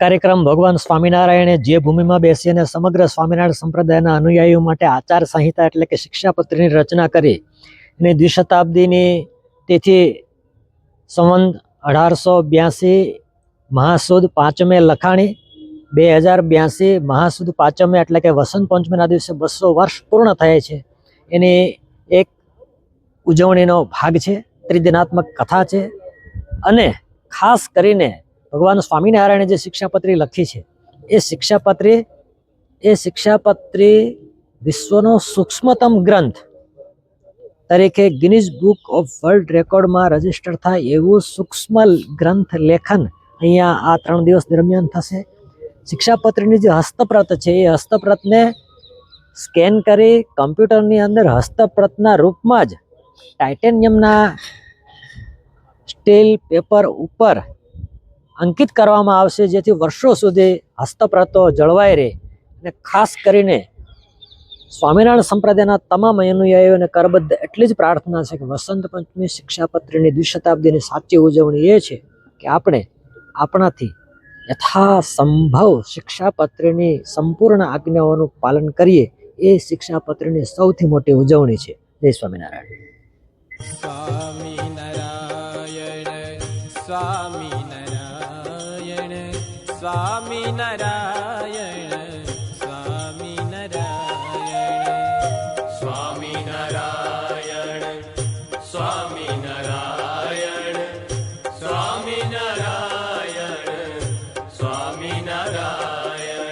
કાર્યક્રમ ભગવાન સ્વામિનારાયણે જે ભૂમિમાં બેસીને સમગ્ર સ્વામિનારાયણ સંપ્રદાયના અનુયાયીઓ માટે આચાર સંહિતા એટલે કે શિક્ષાપત્રીની રચના કરી અને દ્વિશતાબ્દીની તેથી સંવંત 1882 મહાસુદ પાંચમે લખાણી 2082 મહાસુદ પાંચમે એટલે કે વસંત પંચમીના દિવસે 200 વર્ષ પૂર્ણ થાય છે. એની એક ઉજવણીનો ભાગ છે, ત્રિદિનાત્મક કથા છે. અને ખાસ કરીને ભગવાન સ્વામિનારાયણે જે શિક્ષાપત્રી લખી છે એ શિક્ષાપત્રી વિશ્વનો સૂક્ષ્મતમ ગ્રંથ તરીકે ગિનીઝ બુક ઓફ વર્લ્ડ રેકોર્ડમાં રજીસ્ટર થાય એવું સૂક્ષ્મ ગ્રંથ લેખન અહીંયા આ 3 દિવસ દરમિયાન થશે. શિક્ષાપત્રીની જે હસ્તપ્રત છે એ હસ્તપ્રતને સ્કેન કરી કમ્પ્યુટરની અંદર હસ્તપ્રતના રૂપમાં જ ટાઇટેનિયમના સ્ટીલ પેપર ઉપર અંકિત કરવામાં આવશે, જેથી વર્ષો સુધી હસ્તપ્રતો જળવાઈ રહે. અને ખાસ કરીને સ્વામિનારાયણ સંપ્રદાયના તમામ અનુયાયીઓને કરબદ્ધ એટલી જ પ્રાર્થના છે કે વસંત પંચમી શિક્ષાપત્રીની દ્વિશતાબ્દીની સાચી ઉજવણી એ છે કે આપણે આપણાથી યથાસંભવ શિક્ષાપત્રીની સંપૂર્ણ આજ્ઞાઓનું પાલન કરીએ. એ શિક્ષાપત્રીની સૌથી મોટી ઉજવણી છે. જય સ્વામિનારાયણ. સ્વામિનારાયણ સ્વામિનારાયણ સ્વામિનારાયણ સ્વામિનારાયણ સ્વામિનારાયણ સ્વામિનારાયણ સ્વામિનારાયણ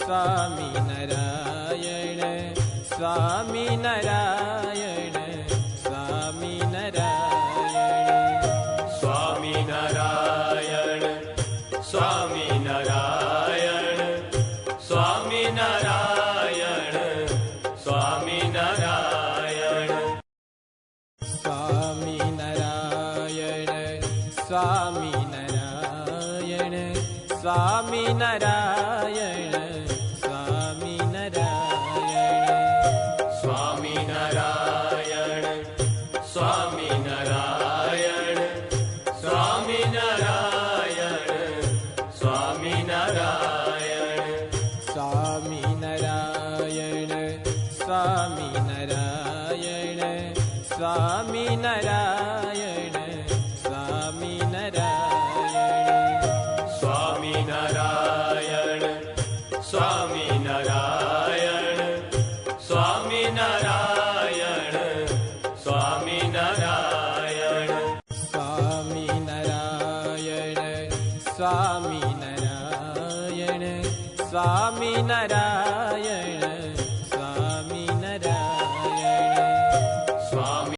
સ્વામિનારાયણ સ્વામિનારાયણ સ્વામિનારાયણ સ્વામિનારાયણ સ્વામિનારાયણ સ્વામિનારાયણ સ્વામિનારાયણ સ્વામિનારાયણ સ્વામિનારાયણ સ્વામિનારાયણ સ્વામિનારાયણ